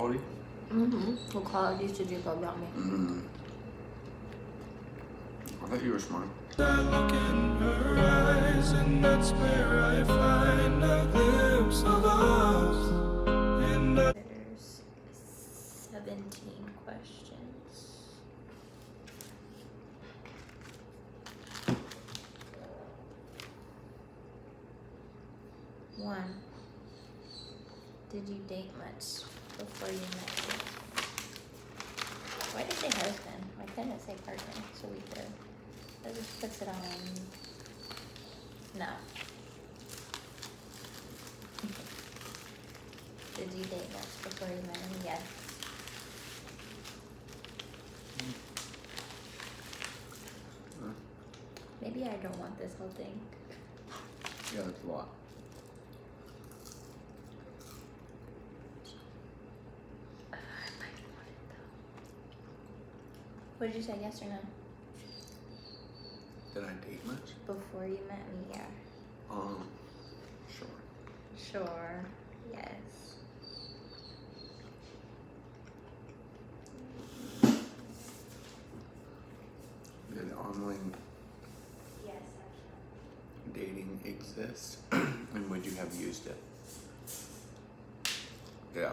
Quality? What qualities did you love about me? I thought you were smart. I look in her eyes, and that's where I find a glimpse of us. And There's 17 questions. One. Did you date much before you met me? Why did they husband? Why couldn't it say partner? So we could. That just puts it on. No. Did you date much before you met him? Yes. Maybe I don't want this whole thing. Yeah, that's a lot. I might want it though. What did you say, yes or no? Did I date much? Before you met me, yeah. Sure. Sure. Yes. Did online Yes, dating exist? And would you have used it? Yeah,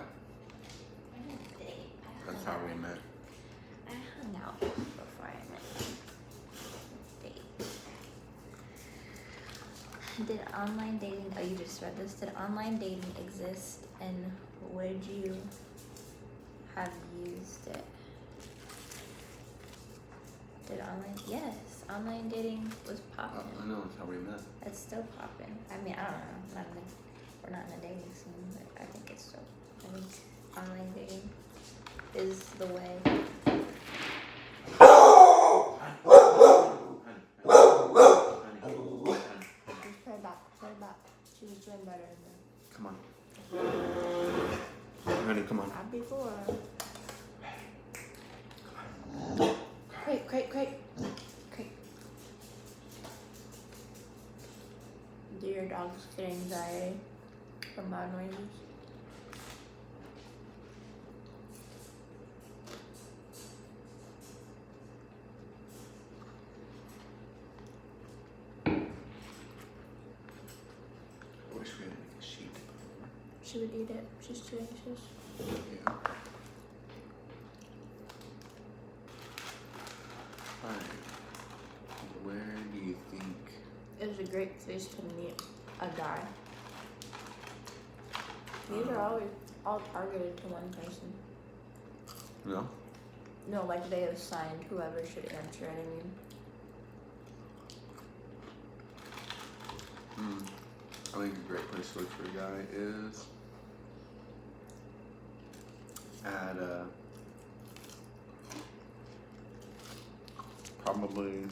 I didn't date. that's how we met. I hung out before I met you. Date. Did online dating, oh, you just read this. Did online dating exist and would you have used it? Did online, yes. Online dating was popping. I know, that's how we met. It's still popping. I mean, I don't know. We're not in a dating scene, but I think it's still. I think online dating is the way. Just play back. Play back. She was doing better than Come on. Honey, come on. not before. Crate. Do your dogs get anxiety from loud noises? I wish we had like a sheet. She would eat it. She's too anxious. Yeah. Alright. Where do you think? It was a great place to meet a guy. These are always all targeted to one person. No? No, like they assigned whoever should answer it. I think a great place to look for a guy is at probably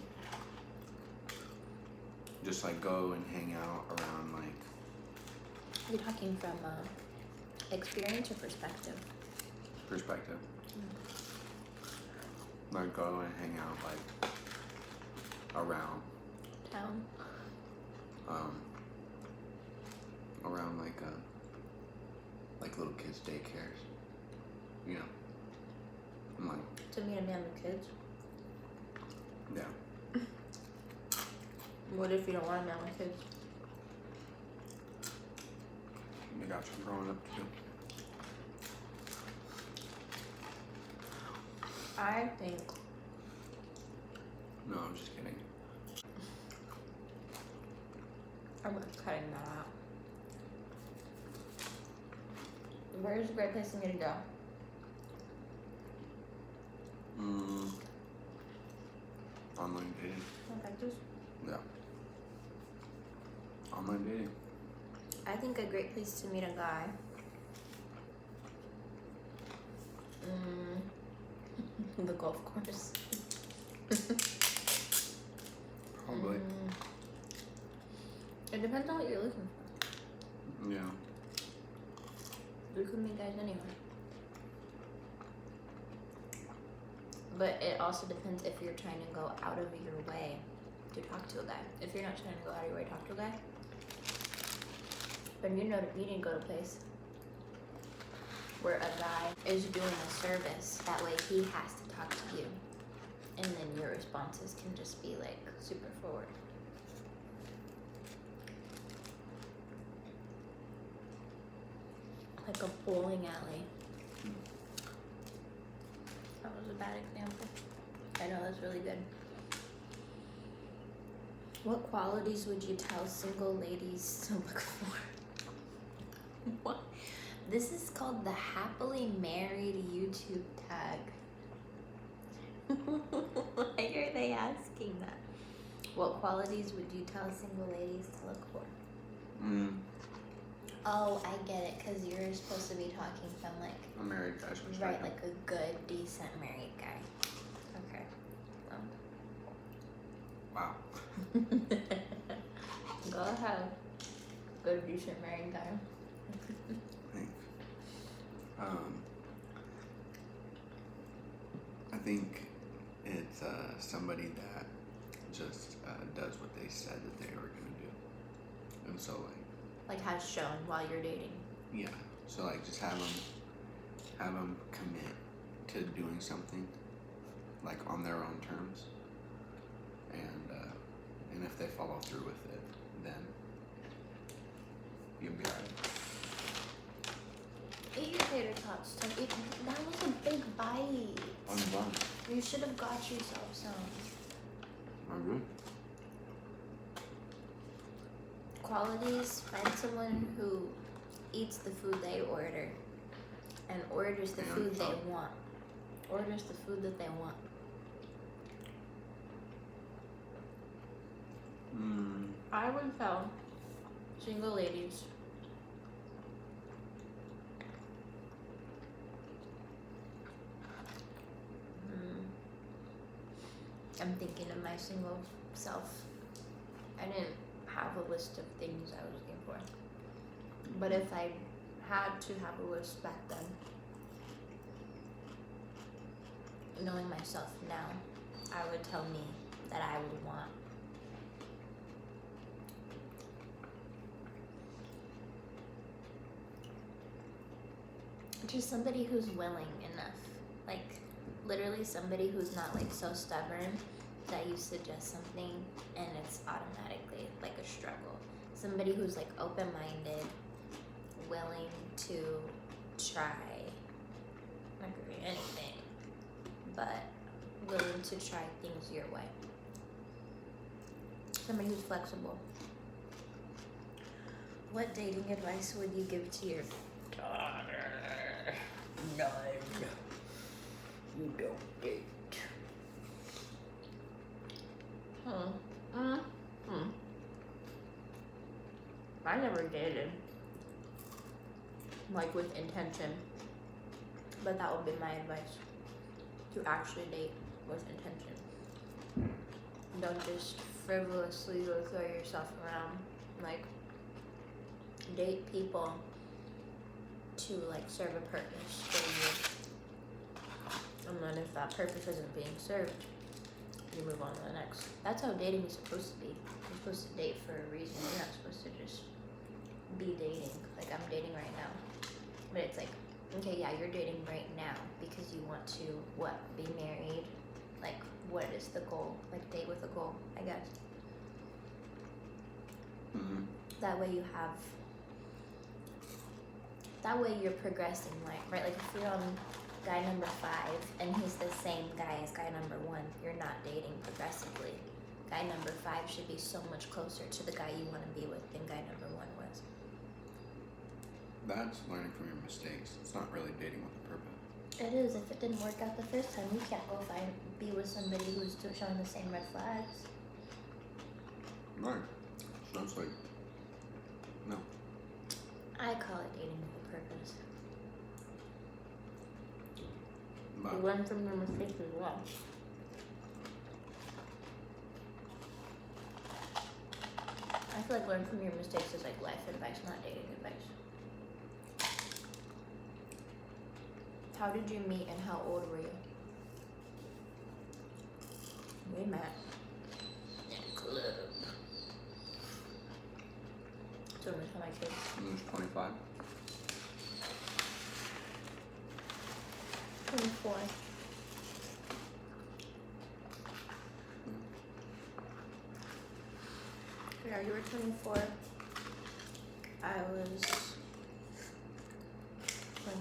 just like go and hang out around like You're talking from experience or perspective? perspective. Like go and hang out like around Town? around like little kids daycares, you know. And like To meet a man with kids? yeah. What if you don't want a man with kids? You got some growing up to do. I think No, I'm just kidding. I'm cutting that out. Where's a great place for me to go? Online dating. Like this? Yeah. Online dating. I think a great place to meet a guy. The golf course. Probably. It depends on what you're looking for. Yeah. You can meet guys anywhere. But it also depends if you're trying to go out of your way to talk to a guy. If you're not trying to go out of your way to talk to a guy, then you need to go to a place where a guy is doing a service. That way he has to talk to you. And then your responses can just be like super forward. Like a bowling alley. That was a bad example. I know that's really good. What qualities would you tell single ladies to look for? What? This is called the happily married YouTube tag. Why are they asking that? What qualities would you tell single ladies to look for? Oh, I get it, because you're supposed to be talking from like A married guy's perspective. right, like a good, decent married guy. Okay. Wow. Go ahead. Good, decent married guy. Thanks. I think it's somebody that just does what they said that they were gonna do, and so Like has shown while you're dating. yeah, so like just have them commit to doing something, like on their own terms, and if they follow through with it, then you'll be alright. Eat your tater tots. Don't eat. That was a big bite. On the bun. You should have got yourself some. Alright. Qualities: find someone who eats the food they order and orders the food they want. Orders the food that they want. I would tell single ladies I'm thinking of my single self. I didn't have a list of things I was looking for. But if I had to have a list back then, knowing myself now, I would tell me that I would want just somebody who's willing enough. Like, literally somebody who's not like so stubborn that you suggest something and it's automatically like a struggle. Somebody who's like open-minded, willing to try, not really anything, but willing to try things your way. Somebody who's flexible. What dating advice would you give to your daughter? None. You don't date. I never dated. Like with intention. But that would be my advice. To actually date with intention. Don't just frivolously go throw yourself around. Like, date people to like serve a purpose for you. And then if that purpose isn't being served, you move on to the next. That's how dating is supposed to be. You're supposed to date for a reason. You're not supposed to just be dating. Like, I'm dating right now. But it's like, okay, yeah, you're dating right now because you want to, what, be married? Like, what is the goal? Like, date with a goal, I guess. That way you have, that way you're progressing, like, right? Like, if you're on guy number 5 and he's the same guy as guy number 1, you're not dating progressively. Guy number 5 should be so much closer to the guy you want to be with than guy number 1 was. That's learning from your mistakes. It's not really dating with a purpose. It is. If it didn't work out the first time, you can't go be with somebody who's still showing the same red flags. Right. Sounds like no. I call it dating with a purpose. But You learn from your mistakes as well. I feel like learn from your mistakes is like life advice, not dating advice. How did you meet and how old were you? We met in a club. So I'm gonna tell my kids. when he was 25. 24. Yeah, you were 24. I was 20.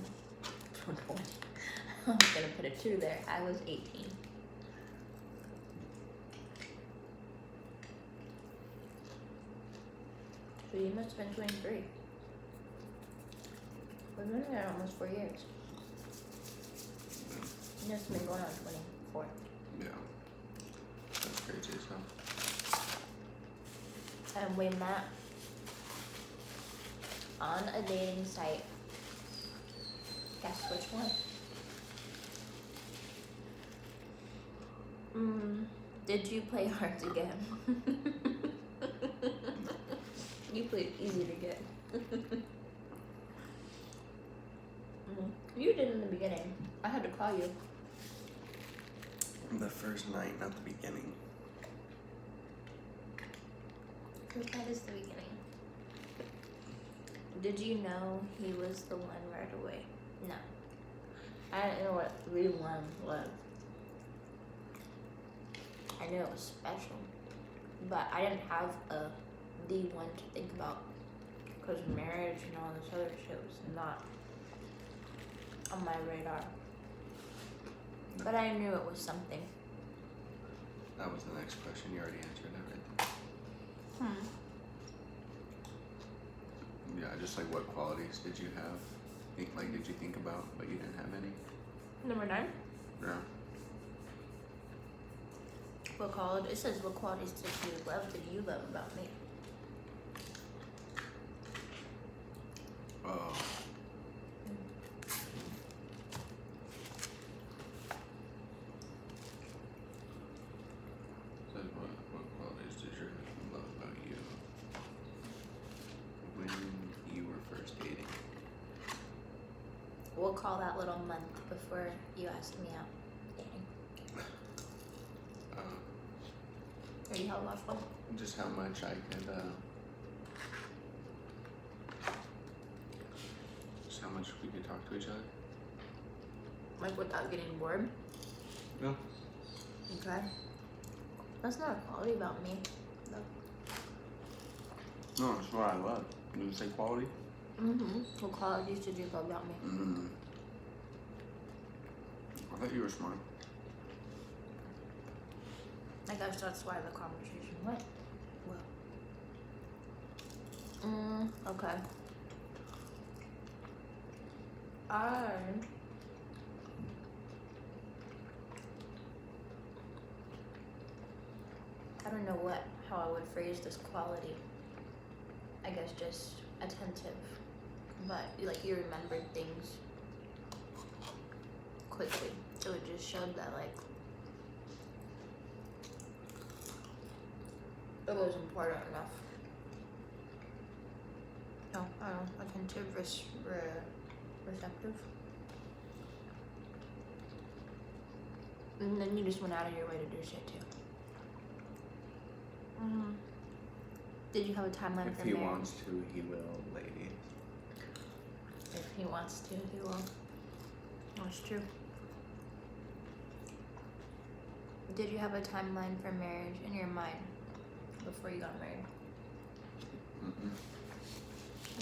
I'm gonna put a 2 there. I was 18. So you must have been 23. We've been there almost 4 years. You must have been going on 24. Yeah. That's crazy, so. And we met on a dating site. Guess which one? Did you play hard to get? You played easy to get. You did in the beginning. I had to call you. The first night, not the beginning. First night is the beginning. Did you know he was the one right away? No. I didn't know what the one was. I knew it was special, but I didn't have a the one to think about because marriage and all this other shit was not on my radar. No. But I knew it was something. That was the next question. You already answered everything. Yeah, just like what qualities did you have? Did you think about, but you didn't have any? Number 9. Yeah. What quality? It says what qualities did you love about me? Oh. Says what qualities did your husband love about you when you were first dating? We'll call that little month before you asked me out dating. Or you held off one? Just how much I could, just how much we could talk to each other. Like without getting bored? No. Okay. That's not a quality about me, though. No, that's what I love. Did you say quality? What qualities did you love about me? I thought you were smart. I guess that's why the conversation went well. Okay. I don't know how I would phrase this quality. I guess just attentive. But like you remembered things quickly. So it just showed that like it was important enough. No, I don't know, attentive, receptive. And then you just went out of your way to do shit too. Did you have a timeline If for he marriage? wants to, he will, lady. If he wants to, he will. That's true. Did you have a timeline for marriage in your mind before you got married?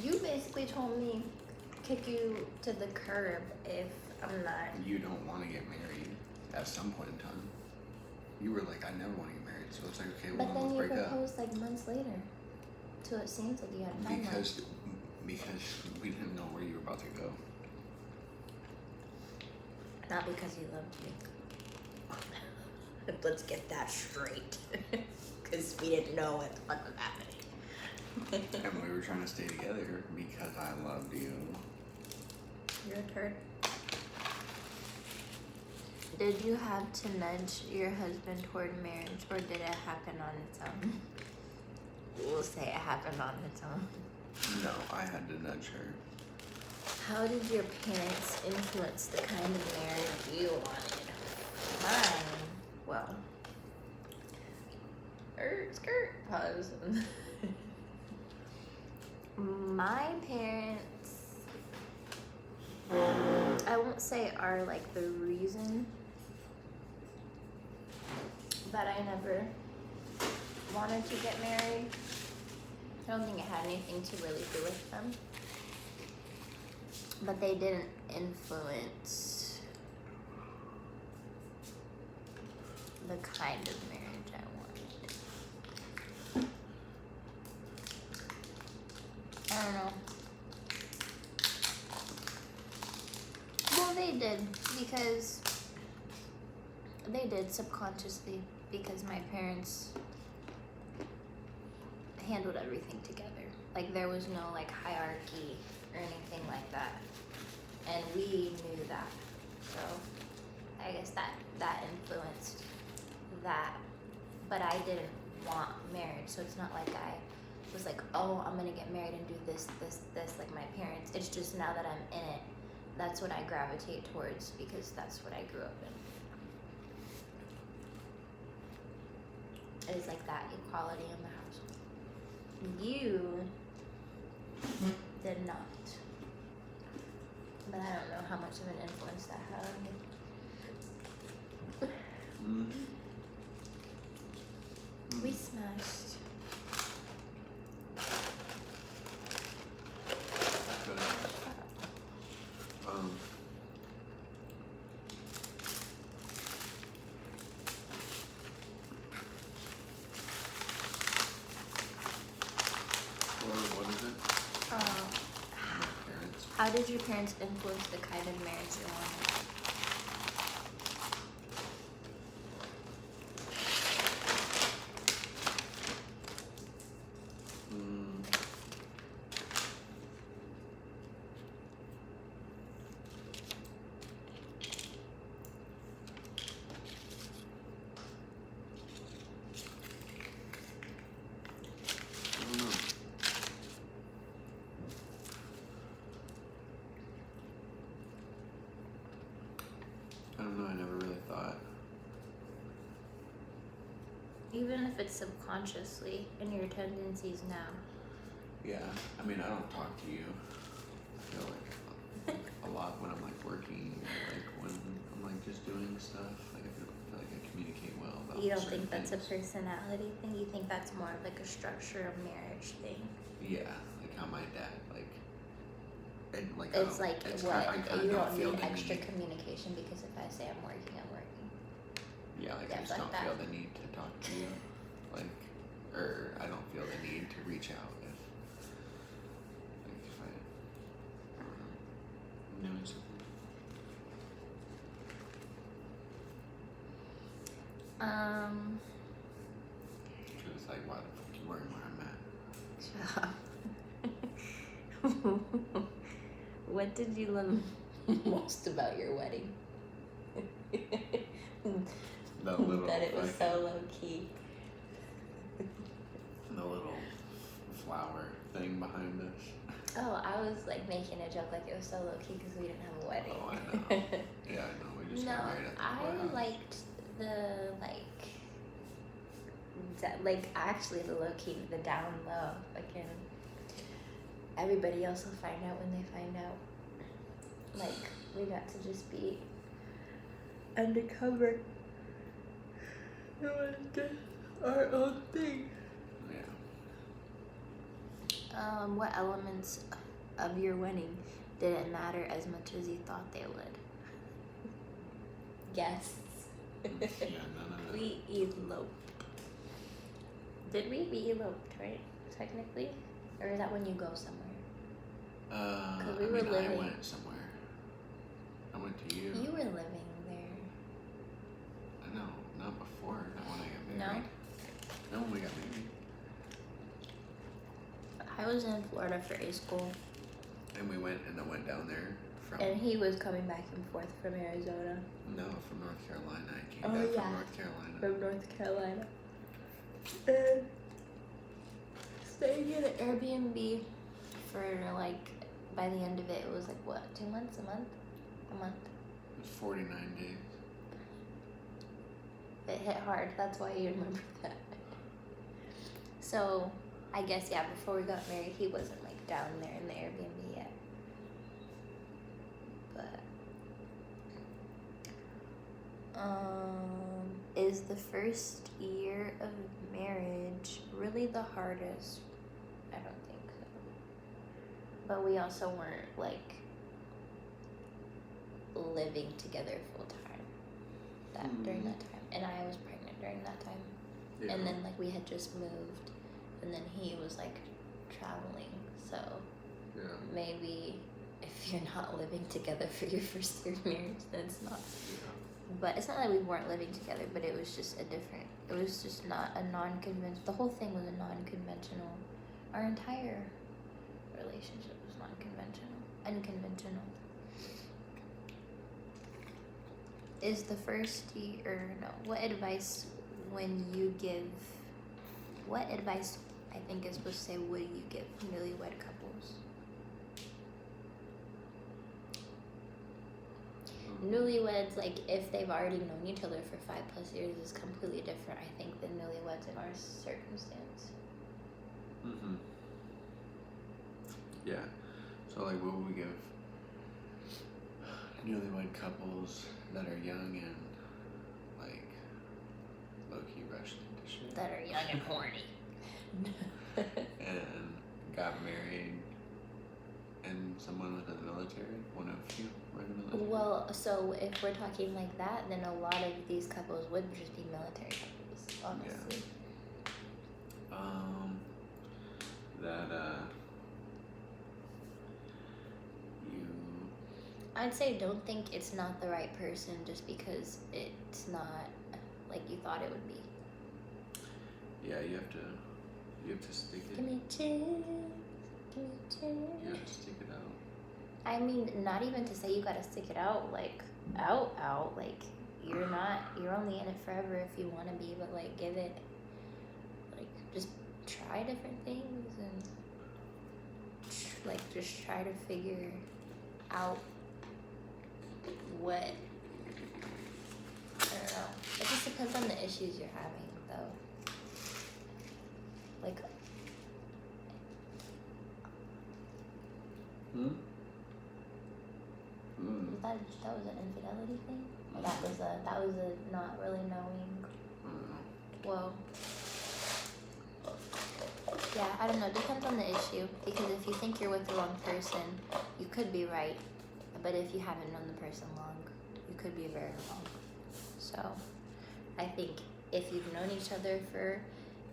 You basically told me kick you to the curb if I'm not. You don't want to get married at some point in time. You were like, I never want to get married, so it's like, okay, well, But then let's you break up. proposed like months later. So it seems like you had a timeline. Because we didn't know where you were about to go. Not because he loved me. Let's get that straight. Because we didn't know what the fuck was happening. And we were trying to stay together because I loved you. You're a turd. Did you have to nudge your husband toward marriage, or did it happen on its own? We'll say it happened on its own. No, I had to nudge her. How did your parents influence the kind of marriage you wanted? Mine, well, skirt, pause. My parents, I won't say are like the reason that I never wanted to get married. I don't think it had anything to really do with them. But they didn't influence the kind of marriage I wanted. I don't know. Well, they did, because they did subconsciously, because my parents handled everything together. Like, there was no like hierarchy or anything like that, and we knew that. So I guess that influenced that. But I didn't want marriage, so it's not like I was like, oh, I'm gonna get married and do this like my parents. It's just now that I'm in it, that's what I gravitate towards, because that's what I grew up in. It's like that equality in the house. You did not. But I don't know how much of an influence that had on me. We smashed. What is it? How did your parents influence the kind of marriage you wanted? I don't know, I never really thought. Even if it's subconsciously in your tendencies now. Yeah, I mean, I don't talk to you. I feel like a lot when I'm like working, like when I'm like just doing stuff. Like I feel like I communicate well about. You don't certain think that's things. a personality thing? You think that's more of like a structure of marriage thing? Yeah, like how my dad like. And like It's like it's what? I kinda You don't don't feel need the extra need. communication, because if I say I'm working, I'm working. Yeah, like I Stuff just like don't that. feel the need to talk to you, like, or I don't feel the need to reach out if I'm doing something. So it's like, why the fuck you worrying where I'm at? What did you love most about your wedding? The little That it was like, so low key. the little flower thing behind us. Oh, I was like making a joke like it was so low key because we didn't have a wedding. Oh, I know. Yeah, I know. We just No, got married at the I courthouse. liked the actually the low key, the down low. Again, everybody else will find out when they find out. Like, we got to just be undercover. It was just our own thing. Yeah. What elements of your wedding didn't matter as much as you thought they would? Guests. Yeah, none of that. We eloped. Did we? We eloped, right? Technically? Or is that when you go somewhere? I we were mean, I living- went somewhere. I went to you. You were living there. No, not before. Not when I got No? married. No, when we got married. I was in Florida for A school, And we went down there from. and he was coming back and forth from Arizona. No, from North Carolina. I came Oh, back yeah. from North Carolina. From North Carolina. And staying in an Airbnb for like, by the end of it, it was like what, 2 months, a month? A month. It was 49 days. It hit hard, that's why you remember that. So, I guess, yeah, before we got married, he wasn't like down there in the Airbnb yet. But Is the first year of marriage really the hardest? I don't think so. But we also weren't like living together full time during that time, and I was pregnant during that time. Yeah. And then like we had just moved, and then he was like traveling. So Yeah. maybe if you're not living together for your first year of marriage, then it's not. Yeah. But it's not like we weren't living together, but it was just it was just not a non-conventional, the whole thing was a non-conventional, our entire relationship was unconventional. Is the first year, or no, what advice I think is supposed to say, would you give newlywed couples? Newlyweds, like if they've already known each other for 5+ years, is completely different, I think, than newlyweds in our circumstance. Mm-hmm. Yeah. So like, what would we give newlywed couples that are young and like low-key rushed into shit? That are young and horny. And got married, and someone was in the military. One of you were in the military. Well, so if we're talking like that, then a lot of these couples would just be military couples, honestly. I'd say don't think it's not the right person just because it's not like you thought it would be. Yeah, you have to stick it. Give me a chance. You have to stick it out. I mean, not even to say you gotta stick it out, like out. Like you're only in it forever if you want to be, but like give it, like just try different things and like just try to figure out what, I don't know. It just depends on the issues you're having, though. Like, that was an infidelity thing? Or that was a not really knowing. Well, yeah, I don't know. Depends on the issue. Because if you think you're with the wrong person, you could be right. But if you haven't known the person long, you could be very wrong. So, I think if you've known each other for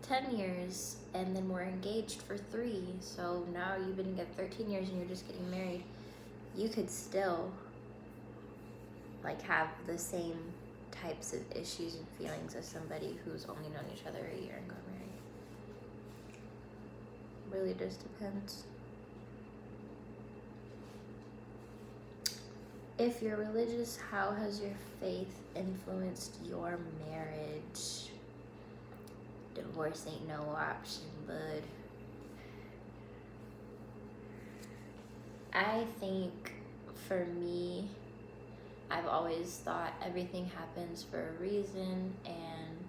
10 years and then we're engaged for 3, so now you've been together 13 years and you're just getting married, you could still like have the same types of issues and feelings as somebody who's only known each other a year and got married. Really just depends. If you're religious, how has your faith influenced your marriage? Divorce ain't no option, bud. I think for me, I've always thought everything happens for a reason, and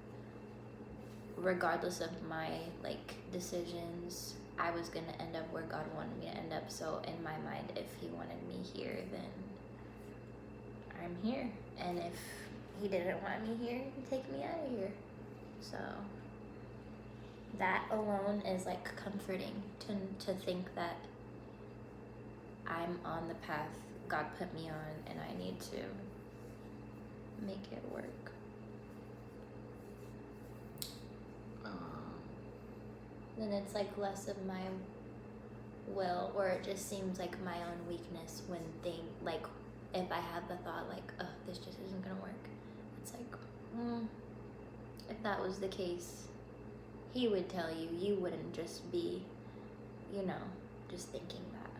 regardless of my like decisions, I was gonna end up where God wanted me to end up. So in my mind, if He wanted me here, then I'm here, and if He didn't want me here, He'd take me out of here. So that alone is like comforting to think that I'm on the path God put me on, and I need to make it work. Then it's like less of my will, or it just seems like my own weakness when like if I have the thought like, oh, this just isn't gonna work. It's like, if that was the case, He would tell you. You wouldn't just be, just thinking that.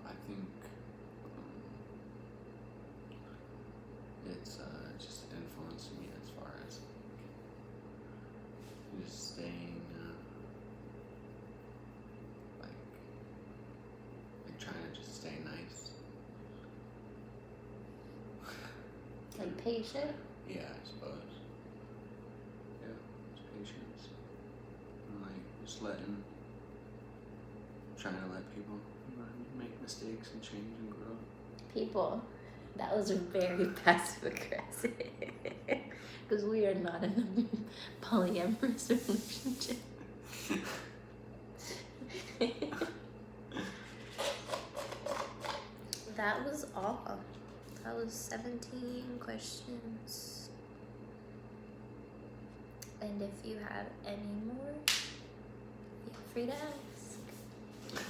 I think it's just influenced me as far as just staying like trying to just stay nice. Like patient? Yeah, I suppose. Yeah, it's patience. And like just trying to let people make mistakes and change and grow. People. That was very passive aggressive. Because we are not in a polyamorous relationship. That was all. That was 17 questions. And if you have any more, feel free to ask.